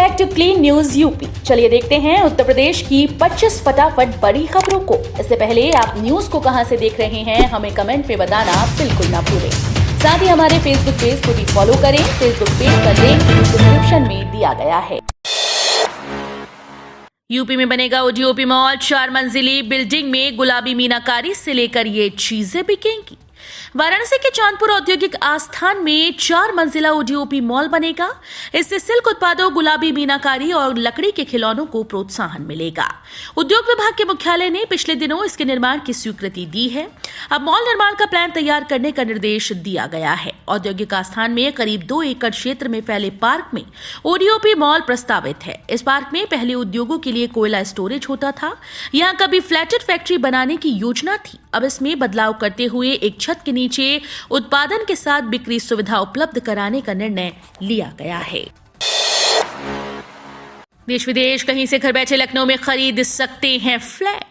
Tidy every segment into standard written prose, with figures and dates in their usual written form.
Back to clean news UP. चलिए देखते हैं उत्तर प्रदेश की 25 फटाफट बड़ी खबरों को। इससे पहले आप न्यूज को कहां से देख रहे हैं हमें कमेंट में बताना बिल्कुल ना भूलें। साथ ही हमारे फेसबुक पेज को भी फॉलो करें। फेसबुक पेज का लिंक डिस्क्रिप्शन में दिया गया है। यूपी में बनेगा ओडीओपी मॉल। 4 मंजिली बिल्डिंग में गुलाबी मीनाकारी से लेकर ये चीजें बिकेंगी। वाराणसी के चांदपुर औद्योगिक आस्थान में 4 मंजिला ओडीओपी मॉल बनेगा। इससे सिल्क उत्पादों, गुलाबी मीनाकारी और लकड़ी के खिलौनों को प्रोत्साहन मिलेगा। उद्योग विभाग के मुख्यालय ने पिछले दिनों इसके निर्माण की स्वीकृति दी है। अब मॉल निर्माण का प्लान तैयार करने का निर्देश दिया गया है। औद्योगिक आस्थान में करीब 2 एकड़ क्षेत्र में फैले पार्क में ओडीओपी मॉल प्रस्तावित है। इस पार्क में पहले उद्योगों के लिए कोयला स्टोरेज होता था। यहाँ कभी फ्लैटेड फैक्ट्री बनाने की योजना थी। अब इसमें बदलाव करते हुए एक छत के नीचे उत्पादन के साथ बिक्री सुविधा उपलब्ध कराने का निर्णय लिया गया है। देश विदेश कहीं से घर बैठे लखनऊ में खरीद सकते हैं फ्लैट।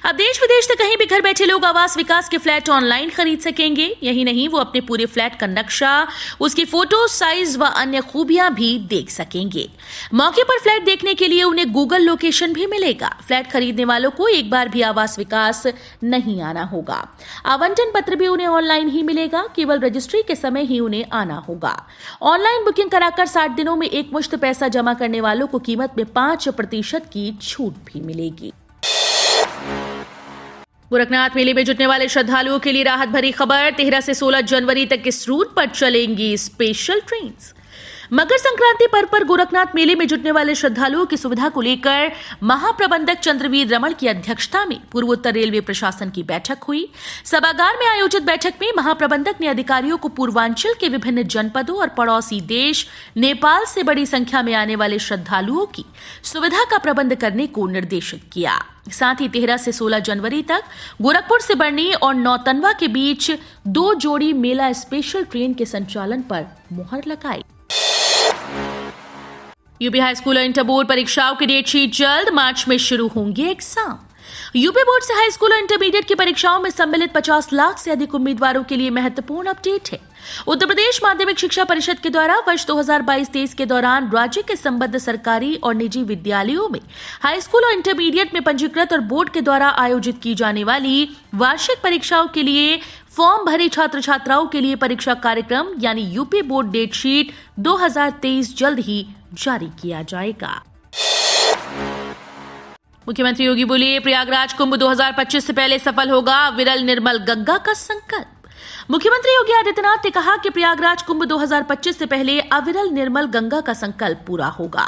अब देश विदेश से कहीं भी घर बैठे लोग आवास विकास के फ्लैट ऑनलाइन खरीद सकेंगे। यही नहीं, वो अपने पूरे फ्लैट का नक्शा, उसकी फोटो, साइज व अन्य खूबियां भी देख सकेंगे। मौके पर फ्लैट देखने के लिए उन्हें गूगल लोकेशन भी मिलेगा। फ्लैट खरीदने वालों को एक बार भी आवास विकास नहीं आना होगा। आवंटन पत्र भी उन्हें ऑनलाइन ही मिलेगा। केवल रजिस्ट्री के समय ही उन्हें आना होगा। ऑनलाइन बुकिंग कराकर 60 दिनों में एक मुश्त पैसा जमा करने वालों को कीमत में 5% की छूट भी मिलेगी। गोरखनाथ मेले में जुटने वाले श्रद्धालुओं के लिए राहत भरी खबर। 13 से 16 जनवरी तक इस रूट पर चलेंगी स्पेशल ट्रेन। मकर संक्रांति पर्व पर गोरखनाथ मेले में जुटने वाले श्रद्धालुओं की सुविधा को लेकर महाप्रबंधक चंद्रवीर रमण की अध्यक्षता में पूर्वोत्तर रेलवे प्रशासन की बैठक हुई। सभागार में आयोजित बैठक में महाप्रबंधक ने अधिकारियों को पूर्वांचल के विभिन्न जनपदों और पड़ोसी देश नेपाल से बड़ी संख्या में आने वाले श्रद्धालुओं की सुविधा का प्रबंध करने को निर्देशित किया। साथ ही 13 से 16 जनवरी तक गोरखपुर से बरनी और नौतनवा के बीच 2 जोड़ी मेला स्पेशल ट्रेन के संचालन पर मुहर लगाई। यूपी हाई स्कूल और इंटर बोर्ड परीक्षाओं की डेट शीट जल्द। मार्च में शुरू होंगे एग्जाम। यूपी बोर्ड से हाई स्कूल और इंटरमीडिएट की परीक्षाओं में सम्मिलित 50 लाख से अधिक उम्मीदवारों के लिए महत्वपूर्ण अपडेट है। उत्तर प्रदेश माध्यमिक शिक्षा परिषद के द्वारा वर्ष 2022-23 के दौरान राज्य के संबद्ध सरकारी और निजी विद्यालयों में हाई स्कूल और इंटरमीडिएट में पंजीकृत और बोर्ड के द्वारा आयोजित की जाने वाली वार्षिक परीक्षाओं के लिए फॉर्म भरे छात्र छात्राओं के लिए परीक्षा कार्यक्रम यानी यूपी बोर्ड डेट शीट 2023 जल्द ही जारी किया जाएगा। मुख्यमंत्री योगी बोले, प्रयागराज कुंभ 2025 से पहले सफल होगा। अविरल निर्मल गंगा का संकल्प। मुख्यमंत्री योगी आदित्यनाथ ने कहा कि प्रयागराज कुंभ 2025 से पहले अविरल निर्मल गंगा का संकल्प पूरा होगा।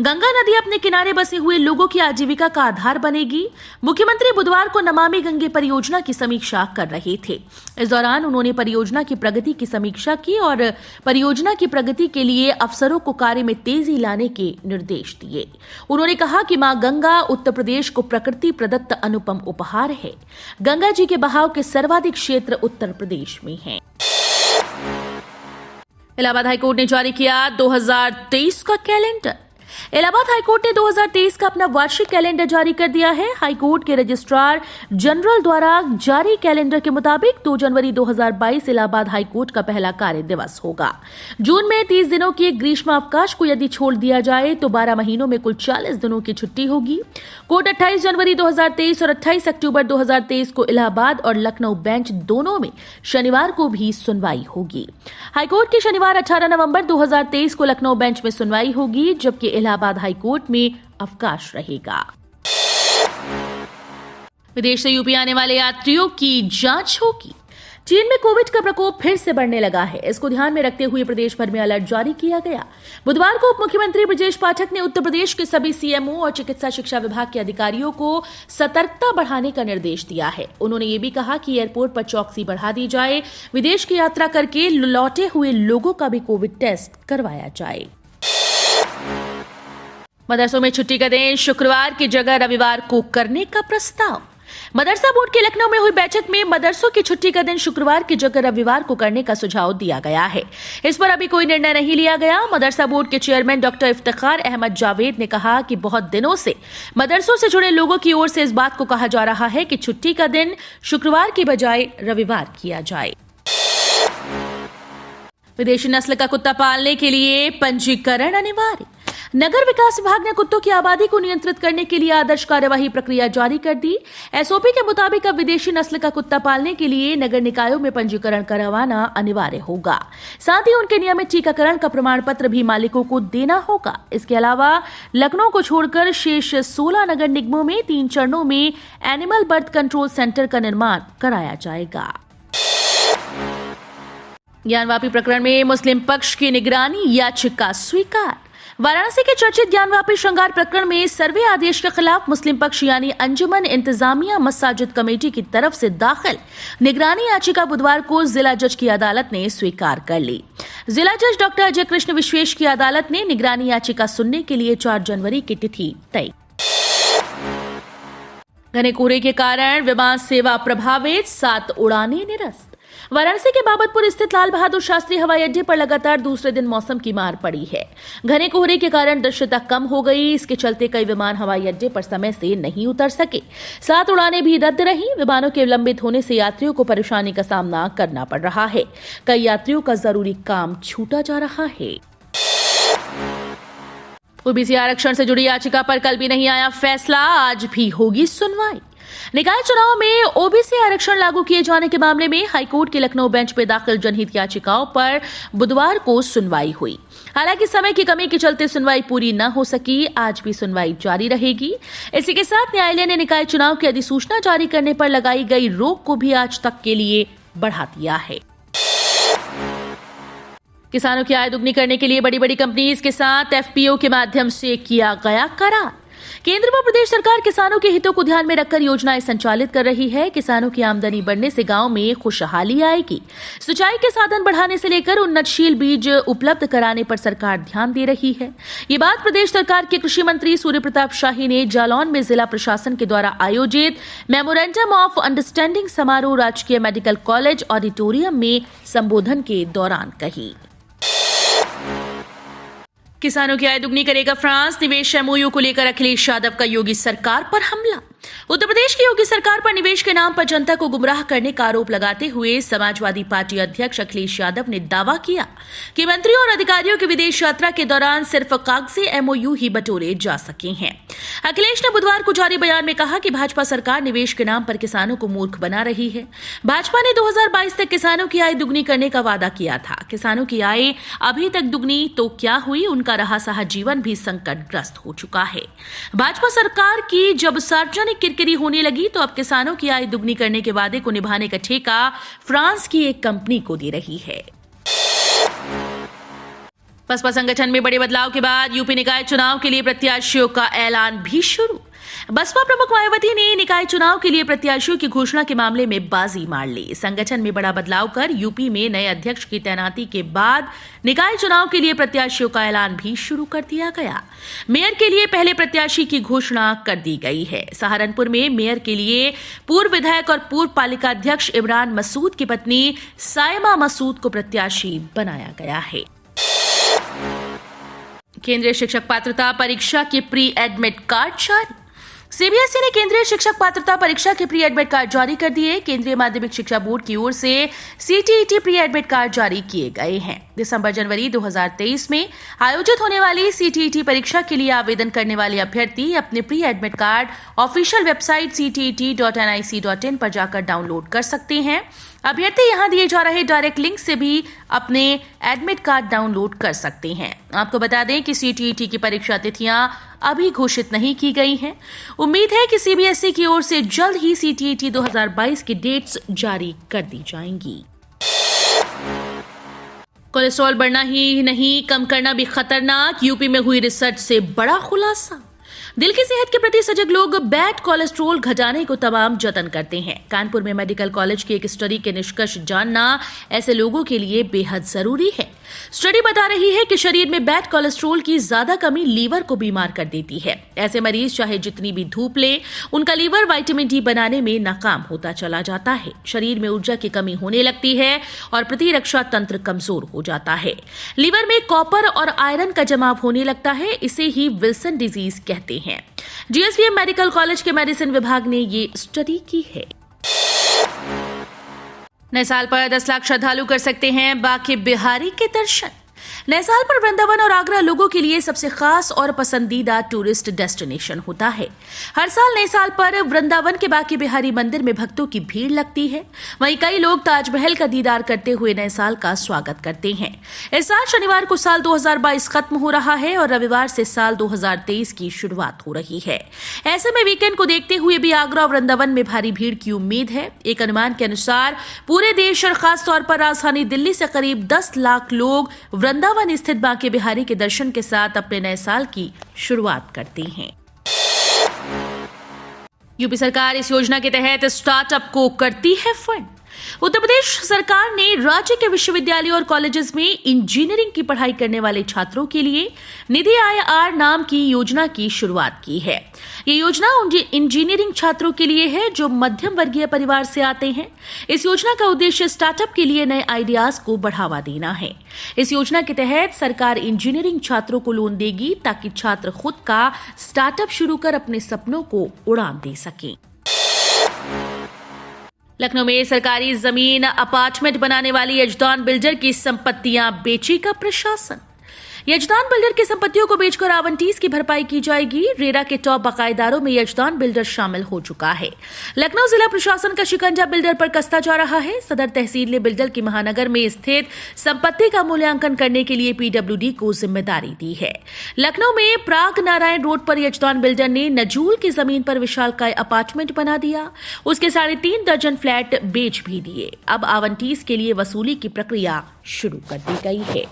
गंगा नदी अपने किनारे बसे हुए लोगों की आजीविका का आधार बनेगी। मुख्यमंत्री बुधवार को नमामि गंगे परियोजना की समीक्षा कर रहे थे। इस दौरान उन्होंने परियोजना की प्रगति की समीक्षा की और परियोजना की प्रगति के लिए अफसरों को कार्य में तेजी लाने के निर्देश दिए। उन्होंने कहा कि मां गंगा उत्तर प्रदेश को प्रकृति प्रदत्त अनुपम उपहार है। गंगा जी के बहाव के सर्वाधिक क्षेत्र उत्तर प्रदेश में है। इलाहाबाद हाईकोर्ट ने जारी किया 2023 का कैलेंडर। इलाहाबाद हाईकोर्ट ने 2023 का अपना वार्षिक कैलेंडर जारी कर दिया है। हाईकोर्ट के रजिस्ट्रार जनरल द्वारा जारी कैलेंडर के मुताबिक 2 जनवरी 2022 इलाहाबाद हाईकोर्ट का पहला कार्य दिवस होगा। जून में 30 दिनों के ग्रीष्म अवकाश को यदि छोड़ दिया जाए तो 12 महीनों में कुल 40 दिनों की छुट्टी होगी। कोर्ट 28 जनवरी 2023 और 28 अक्टूबर 2023 को इलाहाबाद और लखनऊ बेंच दोनों में शनिवार को भी सुनवाई होगी। हाईकोर्ट की शनिवार 18 नवंबर 2023 को लखनऊ बेंच में सुनवाई होगी, जबकि इलाहाबाद हाईकोर्ट में अवकाश रहेगा। विदेश से यूपी आने वाले यात्रियों की जांच होगी। चीन में कोविड का प्रकोप फिर से बढ़ने लगा है। इसको ध्यान में रखते हुए प्रदेश भर में अलर्ट जारी किया गया। बुधवार को उप मुख्यमंत्री ब्रजेश पाठक ने उत्तर प्रदेश के सभी सीएमओ और चिकित्सा शिक्षा विभाग के अधिकारियों को सतर्कता बढ़ाने का निर्देश दिया है। उन्होंने ये भी कहा कि एयरपोर्ट पर चौकसी बढ़ा दी जाए। विदेश की यात्रा करके लौटे हुए लोगों का भी कोविड टेस्ट करवाया जाए। मदरसों में छुट्टी का दिन शुक्रवार की जगह रविवार को करने का प्रस्ताव। मदरसा बोर्ड के लखनऊ में हुई बैठक में मदरसों की छुट्टी का दिन शुक्रवार की जगह रविवार को करने का सुझाव दिया गया है। इस पर अभी कोई निर्णय नहीं लिया गया। मदरसा बोर्ड के चेयरमैन डॉक्टर इफ्तिखार अहमद जावेद ने कहा कि बहुत दिनों से मदरसों से जुड़े लोगों की ओर से इस बात को कहा जा रहा है कि छुट्टी का दिन शुक्रवार की बजाय रविवार किया जाए। विदेशी नस्ल का कुत्ता पालने के लिए पंजीकरण अनिवार्य। नगर विकास विभाग ने कुत्तों की आबादी को नियंत्रित करने के लिए आदर्श कार्यवाही प्रक्रिया जारी कर दी। एसओपी के मुताबिक अब विदेशी नस्ल का कुत्ता पालने के लिए नगर निकायों में पंजीकरण करवाना अनिवार्य होगा। साथ ही उनके नियमित टीकाकरण का प्रमाण पत्र भी मालिकों को देना होगा। इसके अलावा लखनऊ को छोड़कर शेष 16 नगर निगमों में 3 चरणों में एनिमल बर्थ कंट्रोल सेंटर का निर्माण कराया जाएगा। ज्ञानवापी प्रकरण में मुस्लिम पक्ष की निगरानी याचिका स्वीकार। वाराणसी के चर्चित ज्ञानवापी श्रृंगार प्रकरण में सर्वे आदेश के खिलाफ मुस्लिम पक्ष यानी अंजुमन इंतजामिया मसाजिद कमेटी की तरफ से दाखिल निगरानी याचिका बुधवार को जिला जज की अदालत ने स्वीकार कर ली। जिला जज डॉक्टर अजय कृष्ण विश्वेश की अदालत ने निगरानी याचिका सुनने के लिए 4 जनवरी की तिथि तय। घने कोहरे के कारण विमान सेवा प्रभावित, 7 उड़ानें निरस्त। वाराणसी के बाबतपुर स्थित लाल बहादुर शास्त्री हवाई अड्डे पर लगातार दूसरे दिन मौसम की मार पड़ी है। घने कोहरे के कारण दृश्यता कम हो गई। इसके चलते कई विमान हवाई अड्डे पर समय से नहीं उतर सके। 7 उड़ानें भी रद्द रहीं। विमानों के विलंबित होने से यात्रियों को परेशानी का सामना करना पड़ रहा है। कई यात्रियों का जरूरी काम छूटा जा रहा है। ओबीसी आरक्षण से जुड़ी याचिका पर कल भी नहीं आया फैसला, आज भी होगी सुनवाई। निकाय चुनाव में ओबीसी आरक्षण लागू किए जाने के मामले में हाईकोर्ट के लखनऊ बेंच में दाखिल जनहित याचिकाओं पर बुधवार को सुनवाई हुई। हालांकि समय की कमी के चलते सुनवाई पूरी न हो सकी। आज भी सुनवाई जारी रहेगी। इसी के साथ न्यायालय ने निकाय चुनाव की अधिसूचना जारी करने पर लगाई गई रोक को भी आज तक के लिए बढ़ा दिया है। किसानों की आय दुगनी करने के लिए बड़ी बड़ी कंपनीज के साथ एफपीओ के माध्यम से किया गया करार। केंद्र व प्रदेश सरकार किसानों के हितों को ध्यान में रखकर योजनाएं संचालित कर रही है। किसानों की आमदनी बढ़ने से गांव में खुशहाली आएगी। सिंचाई के साधन बढ़ाने से लेकर उन्नतशील बीज उपलब्ध कराने पर सरकार ध्यान दे रही है। ये बात प्रदेश सरकार के कृषि मंत्री सूर्य प्रताप शाही ने जालौन में जिला प्रशासन के द्वारा आयोजित मेमोरेंडम ऑफ अंडरस्टैंडिंग समारोह राजकीय मेडिकल कॉलेज ऑडिटोरियम में संबोधन के दौरान कही। किसानों की आय दुगनी करेगा फ्रांस, निवेश एमओयू को लेकर अखिलेश यादव का योगी सरकार पर हमला। उत्तर प्रदेश की योगी सरकार पर निवेश के नाम पर जनता को गुमराह करने का आरोप लगाते हुए समाजवादी पार्टी अध्यक्ष अखिलेश यादव ने दावा किया कि मंत्रियों और अधिकारियों की विदेश यात्रा के दौरान सिर्फ कागजी एमओयू ही बटोरे जा सके हैं। अखिलेश ने बुधवार को जारी बयान में कहा कि भाजपा सरकार निवेश के नाम पर किसानों को मूर्ख बना रही है। भाजपा ने 2022 तक किसानों की आय दुगनी करने का वादा किया था। किसानों की आय अभी तक दुगनी तो क्या हुई, उनका रहा सहा जीवन भी संकटग्रस्त हो चुका है। भाजपा सरकार की जब सार्वजनिक किरकिरी होने लगी तो अब किसानों की आय दुगनी करने के वादे को निभाने का ठेका फ्रांस की एक कंपनी को दे रही है। बसपा संगठन में बड़े बदलाव के बाद यूपी निकाय चुनाव के लिए प्रत्याशियों का ऐलान भी शुरू। बसपा प्रमुख मायावती ने निकाय चुनाव के लिए प्रत्याशियों की घोषणा के मामले में बाजी मार ली। संगठन में बड़ा बदलाव कर यूपी में नए अध्यक्ष की तैनाती के बाद निकाय चुनाव के लिए प्रत्याशियों का ऐलान भी शुरू कर दिया गया। मेयर के लिए पहले प्रत्याशी की घोषणा कर दी गई है। सहारनपुर में मेयर के लिए पूर्व विधायक और पूर्व पालिका अध्यक्ष इमरान मसूद की पत्नी सायमा मसूद को प्रत्याशी बनाया गया है। केंद्रीय शिक्षक पात्रता परीक्षा के प्री एडमिट कार्ड जारी। सीबीएसई ने केंद्रीय शिक्षक पात्रता परीक्षा के प्री एडमिट कार्ड जारी कर दिए। केंद्रीय माध्यमिक शिक्षा बोर्ड की ओर से सीटीईटी प्री एडमिट कार्ड जारी किए गए हैं। दिसंबर-जनवरी 2023 में आयोजित होने वाली सीटीईटी परीक्षा के लिए आवेदन करने वाले अभ्यर्थी अपने pre admit card official website ctet.nic.in पर जाकर डाउनलोड कर सकते हैं। अभ्यर्थी यहां दिए जा रहे डायरेक्ट लिंक से भी अपने एडमिट कार्ड डाउनलोड कर सकते हैं। आपको बता दें कि सीटीईटी की परीक्षा तिथियां अभी घोषित नहीं की गई हैं। उम्मीद है कि सीबीएसई की ओर से जल्द ही सीटीईटी 2022 की डेट्स जारी कर दी जाएंगी। कोलेस्ट्रॉल बढ़ना ही नहीं, कम करना भी खतरनाक। यूपी में हुई रिसर्च से बड़ा खुलासा। दिल की सेहत के प्रति सजग लोग बैड कोलेस्ट्रॉल घटाने को तमाम जतन करते हैं। कानपुर में मेडिकल कॉलेज की एक स्टडी के निष्कर्ष जानना ऐसे लोगों के लिए बेहद जरूरी है। स्टडी बता रही है कि शरीर में बैड कोलेस्ट्रॉल की ज्यादा कमी लीवर को बीमार कर देती है। ऐसे मरीज चाहे जितनी भी धूप ले, उनका लीवर विटामिन डी बनाने में नाकाम होता चला जाता है। शरीर में ऊर्जा की कमी होने लगती है और प्रतिरक्षा तंत्र कमजोर हो जाता है। लीवर में कॉपर और आयरन का जमाव होने लगता है। इसे ही विल्सन डिजीज कहते हैं। जीएसवीएम मेडिकल कॉलेज के मेडिसिन विभाग ने ये स्टडी की है। नए साल पर 10 लाख श्रद्धालु कर सकते हैं बांके बिहारी के दर्शन। नए साल पर वृंदावन और आगरा लोगों के लिए सबसे खास और पसंदीदा टूरिस्ट डेस्टिनेशन होता है। हर साल नए साल पर वृंदावन के बांके बिहारी मंदिर में भक्तों की भीड़ लगती है। वहीं कई लोग ताजमहल का दीदार करते हुए नए साल का स्वागत करते हैं। इस साल शनिवार को साल 2022 खत्म हो रहा है और रविवार से साल 2023 की शुरुआत हो रही है। ऐसे में वीकेंड को देखते हुए भी आगरा और वृंदावन में भारी भीड़ की उम्मीद है। एक अनुमान के अनुसार पूरे देश और खासतौर पर राजधानी दिल्ली से करीब 10 लाख लोग वृंदावन स्थित बांके बिहारी के दर्शन के साथ अपने नए साल की शुरुआत करते हैं। यूपी सरकार इस योजना के तहत स्टार्टअप को करती है फंड। उत्तर प्रदेश सरकार ने राज्य के विश्वविद्यालयों और कॉलेजेस में इंजीनियरिंग की पढ़ाई करने वाले छात्रों के लिए निधि IR नाम की योजना की शुरुआत की है। ये योजना उन इंजीनियरिंग छात्रों के लिए है जो मध्यम वर्गीय परिवार से आते हैं। इस योजना का उद्देश्य स्टार्टअप के लिए नए आइडियाज को बढ़ावा देना है। इस योजना के तहत सरकार इंजीनियरिंग छात्रों को लोन देगी ताकि छात्र खुद का स्टार्टअप शुरू कर अपने सपनों को उड़ान दे सकें। लखनऊ में सरकारी जमीन अपार्टमेंट बनाने वाली यजदान बिल्डर की संपत्तियां बेचेगा प्रशासन। यजदान बिल्डर की संपत्तियों को बेचकर आवंटीज की भरपाई की जाएगी। रेरा के टॉप बकायेदारों में यजदान बिल्डर शामिल हो चुका है। लखनऊ जिला प्रशासन का शिकंजा बिल्डर पर कसता जा रहा है। सदर तहसील ने बिल्डर की महानगर में स्थित संपत्ति का मूल्यांकन करने के लिए PWD को जिम्मेदारी दी है। लखनऊ में प्राग नारायण रोड पर यजदान बिल्डर ने नजूल की जमीन पर विशालकाय अपार्टमेंट बना दिया। उसके 3.5 दर्जन फ्लैट बेच भी दिए। अब आवंटीज के लिए वसूली की प्रक्रिया शुरू कर दी गई है।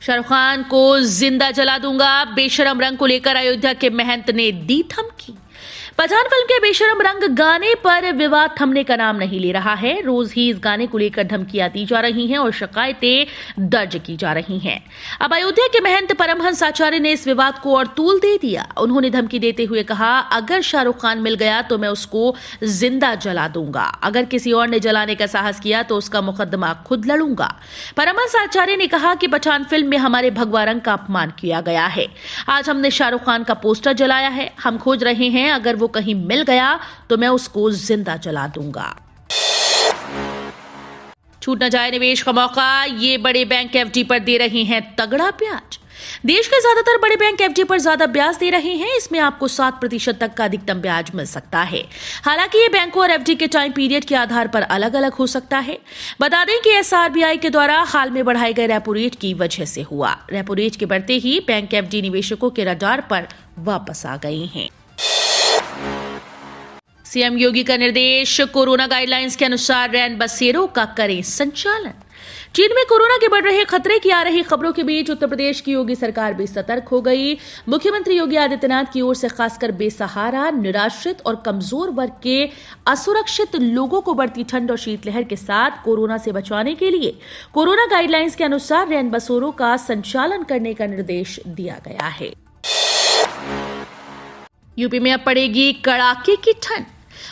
शाहरुख खान को जिंदा जला दूंगा, बेशरम रंग को लेकर अयोध्या के महंत ने दी धमकी। पठान फिल्म के बेशरम रंग गाने पर विवाद थमने का नाम नहीं ले रहा है। रोज ही इस गाने को लेकर धमकियां दी जा रही हैं और शिकायतें दर्ज की जा रही हैं। अब अयोध्या के महंत परमहंस आचार्य ने इस विवाद को और तूल दे दिया। उन्होंने धमकी देते हुए कहा, अगर शाहरुख खान मिल गया तो मैं उसको जिंदा जला दूंगा। अगर किसी और ने जलाने का साहस किया तो उसका मुकदमा खुद लड़ूंगा। परमहंस आचार्य ने कहा कि पठान फिल्म में हमारे भगवा रंग का अपमान किया गया है। आज हमने शाहरुख खान का पोस्टर जलाया है। हम खोज रहे हैं, अगर वो कहीं मिल गया तो मैं उसको जिंदा जला दूंगा। छूट न जाए निवेश का मौका, ये बड़े बैंक FD पर दे रहे हैं तगड़ा ब्याज। देश के ज्यादातर बड़े बैंक FD पर ज्यादा ब्याज दे रहे हैं। इसमें आपको 7% तक का अधिकतम ब्याज मिल सकता है। हालांकि ये बैंकों और FD के टाइम पीरियड के आधार पर अलग अलग हो सकता है। बता दें कि SRBI के द्वारा हाल में बढ़ाए गए रेपो रेट की वजह से हुआ। रेपो रेट के बढ़ते ही बैंक FD निवेशकों के रडार पर वापस आ गए हैं। सीएम योगी का निर्देश, कोरोना गाइडलाइंस के अनुसार रैन बसेरों का करें संचालन। चीन में कोरोना के बढ़ रहे खतरे की आ रही खबरों के बीच उत्तर प्रदेश की योगी सरकार भी सतर्क हो गई। मुख्यमंत्री योगी आदित्यनाथ की ओर से खासकर बेसहारा, निराश्रित और कमजोर वर्ग के असुरक्षित लोगों को बढ़ती ठंड और शीतलहर के साथ कोरोना से बचाने के लिए कोरोना गाइडलाइंस के अनुसार रैन बसेरों का संचालन करने का निर्देश दिया गया है। यूपी में अब पड़ेगी कड़ाके की ठंड।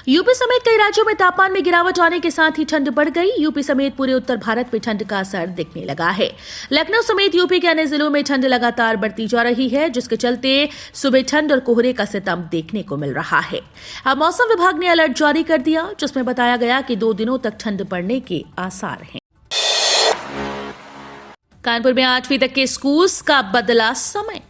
यूपी समेत कई राज्यों में तापमान में गिरावट आने के साथ ही ठंड बढ़ गई। यूपी समेत पूरे उत्तर भारत में ठंड का असर दिखने लगा है। लखनऊ समेत यूपी के अन्य जिलों में ठंड लगातार बढ़ती जा रही है, जिसके चलते सुबह ठंड और कोहरे का सितम देखने को मिल रहा है। अब मौसम विभाग ने अलर्ट जारी कर दिया, जिसमें बताया गया कि 2 दिनों तक ठंड बढ़ने के आसार हैं। कानपुर में 8वीं तक के स्कूल्स का बदला समय।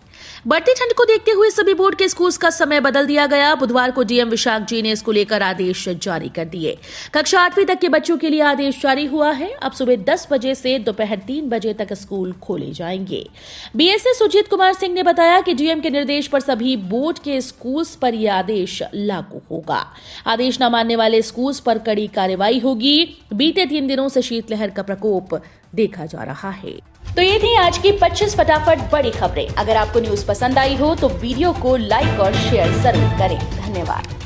बढ़ती ठंड को देखते हुए सभी बोर्ड के स्कूल्स का समय बदल दिया गया। बुधवार को डीएम विशाख जी ने इसको लेकर आदेश जारी कर दिए। कक्षा 8वीं तक के बच्चों के लिए आदेश जारी हुआ है। अब सुबह 10 बजे से दोपहर 3 बजे तक स्कूल खोले जाएंगे। BSA सुजीत कुमार सिंह ने बताया कि डीएम के निर्देश पर सभी बोर्ड के स्कूल्स पर यह आदेश लागू होगा। आदेश न मानने वाले स्कूल्स पर कड़ी कार्रवाई होगी। बीते 3 दिनों से शीतलहर का प्रकोप देखा जा रहा है। तो ये थी आज की 25 फटाफट बड़ी खबरें। अगर आपको न्यूज पसंद आई हो तो वीडियो को लाइक और शेयर जरूर करें। धन्यवाद।